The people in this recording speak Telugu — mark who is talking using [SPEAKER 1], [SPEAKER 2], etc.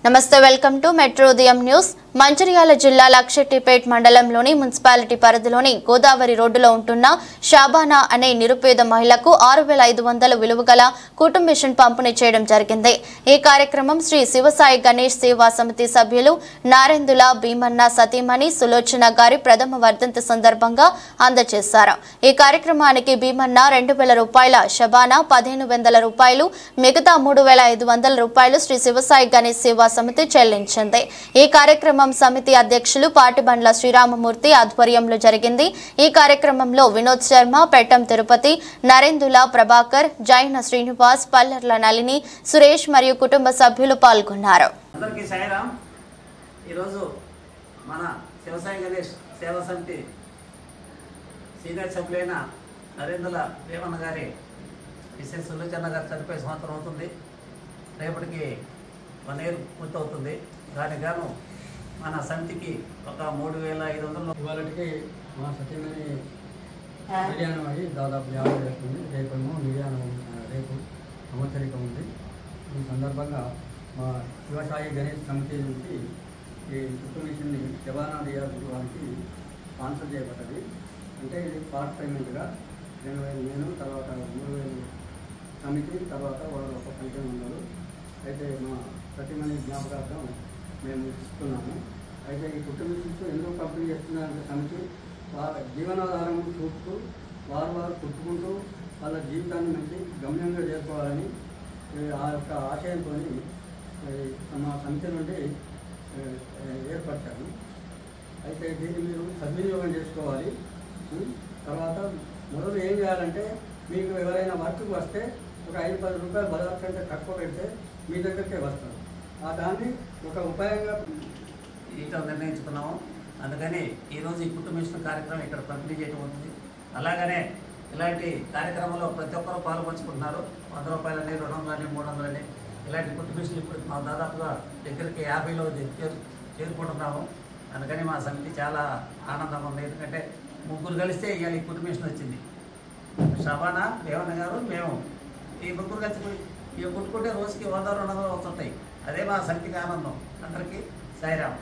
[SPEAKER 1] నమస్తే వెల్కమ్ టు మెట్రో ఉదయం న్యూస్. మంచిర్యాల జిల్లా లక్షెట్టిపేట్ మండలంలోని మున్సిపాలిటీ పరిధిలోని గోదావరి రోడ్డులో ఉంటున్న షాబానా అనే నిరుపేద మహిళకు 6500 విలువగల కుటుంబ మిషన్ పంపిణీ చేయడం జరిగింది. ఈ కార్యక్రమం శ్రీ శివసాయి గణేష్ సేవా సమితి సభ్యులు నారెందుల భీమన్న సతీమణి సులోచన గారి ప్రథమ వర్ధంతి సందర్భంగా అందజేశారు. ఈ కార్యక్రమానికి భీమన్న 2000 రూపాయల, షబానా 1500 రూపాయలు, మిగతా 3500 రూపాయలు శ్రీ శివసాయి గణేష్ సేవా సమితి చెల్లించింది. ఈ కార్యక్రమం సమితి అధ్యక్షులు పాటిబండ్ల శ్రీరామమూర్తి ఆధ్వర్యంలో జరిగింది. ఈ కార్యక్రమంలో వినోద్ శర్మ, పెట్టం తిరుపతి, నరేందుల ప్రభాకర్, జైన శ్రీనివాస్, పల్లర్ల నళిని, సురేష్ మరియు కుటుంబ సభ్యులు పాల్గొన్నారు.
[SPEAKER 2] అందరికీ సాయిరామ్. ఈరోజు మన శివసాయి గణేష్ సేవా సమితి సీనియర్ సభ్యులైన నరేందుల భీమన్న గారి మిసెస్ సులోచన గారు చనిపోయే సంవత్సరం అవుతుంది. రేపటికి 1 year పూర్తవుతుంది. దానికి గాను మన సమితికి ఒక 3500
[SPEAKER 3] ఇవాళకి మా సత్యమని నిర్యాణం అయ్యి దాదాపు 50 అవుతుంది. రేపేమో నిర్యాణం, రేపు సంవత్సరికం ఉంది. ఈ సందర్భంగా మా శివసాయి గణేష్ సమితి నుంచి ఈ కుటుంబ మిషన్ని షబానా వారికి స్పాన్సర్ చేయబడ్డది. అంటే ఇది పార్ట్ పేమెంట్గా 2000 నేను, తర్వాత 3000 సమితి, తర్వాత వాళ్ళు ఒక 1500. అయితే మా సత్యమని జ్ఞాపకార్థం మేము ఇస్తున్నాము. అయితే ఈ కుటుంబ మిషన్స్ ఎందుకు పంపిణీ చేస్తున్నారంటే సమితి వాళ్ళ జీవనాధారం చూపుతూ వారు కుట్టుకుంటూ వాళ్ళ జీవితాన్ని మంచి గమ్యంగా చేరుకోవాలని ఆ యొక్క ఆశయంతో మా సమితి నుండి ఏర్పరిచారు. అయితే దీన్ని మీరు సద్వినియోగం చేసుకోవాలి. తర్వాత మొదలు ఏం చేయాలంటే, మీకు ఎవరైనా వర్క్కి వస్తే ఒక 5-10 రూపాయలు బజార్ కంటే తక్కువ పెడితే మీ దగ్గరికే వస్తారు. దాన్ని ఒక ఉపాయంగా
[SPEAKER 2] ఇక్కడ నిర్ణయించుకున్నాము. అందుకని ఈరోజు ఈ కుటుంబ మిషన్ కార్యక్రమం ఇక్కడ పంపిణీ చేయడం అవుతుంది. అలాగనే ఇలాంటి కార్యక్రమంలో ప్రతి ఒక్కరూ పాల్పంచుకుంటున్నారు. 100 రూపాయలని, 200 300 ఇలాంటి కుటుంబ మిషన్లు ఇప్పుడు మా దాదాపుగా దగ్గరికి 50లో చేరుకుంటున్నాము. అందుకని మా సమితి చాలా ఆనందంగా ఉంది. ఎందుకంటే ముగ్గురు కలిస్తే ఇవాళ ఈ కుటుంబ మిషన్ వచ్చింది. షబానా, భీమన్న గారు, మేము ఈ ముగ్గురు కలిసి ఇవి కుట్టుకుంటే రోజుకి 100-200 వస్తుంటాయి. అదే మా సమితికి ఆనందం. అందరికీ సాయిరామ్.